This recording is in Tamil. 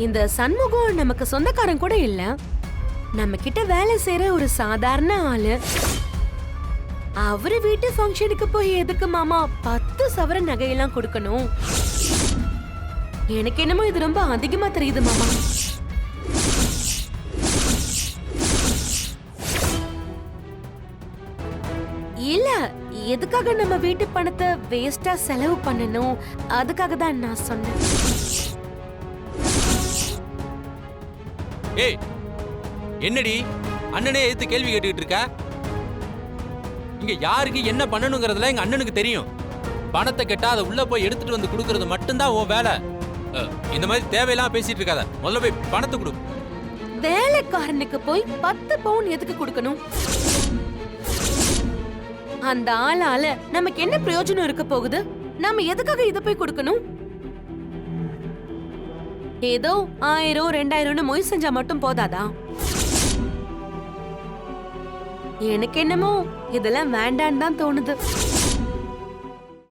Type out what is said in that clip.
இந்த சண்முகம் நமக்கு சொந்தக்காரன் கூட இல்ல, நம்ம கிட்ட வேலை செய்யற ஒரு சாதாரண ஆளு. அவரு வீட்டு ஃபங்க்ஷனுக்கு போய் எதுக்கு மாமா 10 சவரன் நகையெல்லாம் கொடுக்கணும்? எனக்கு என்னமோ இது ரொம்ப அதிகமா தெரியுது மாமா. இல்ல, எதுக்காக நம்ம வீட்டு பணத்தை வேஸ்டா செலவு பண்ணணும், அதுக்காக தான் நான் சொன்னேன். ஏய், என்னடி அண்ணனே எதிர்த்து கேள்வி கேட்டுக்கிட்டு இருக்க? இங்க யாருக்கு என்ன பண்ணணுங்கிறதுல எங்க அண்ணனுக்கு தெரியும். பணத்தை கேட்டா அதை உள்ள போய் எடுத்துட்டு வந்து கொடுக்கறது மட்டும்தான் உன் வேலை. இந்த மாதிரி தேவையெல்லாம் பேசிட்டு இருக்காத. முதல்ல போய் பணத்தை கொடு. வேலைக்காரனுக்கு போய் 10 பவுன் எதுக்கு கொடுக்கணும்? அந்த ஆளால நமக்கு என்ன பிரயோஜனம் இருக்க போகுது? நாம எதுக்காக இத போய் கொடுக்கணும்? ஏதோ 1000 2000 மொய் செஞ்சா மட்டும் போதாதா? எனக்கு என்னமோ இதெல்லாம் வேண்டான்னு தான் தோணுது.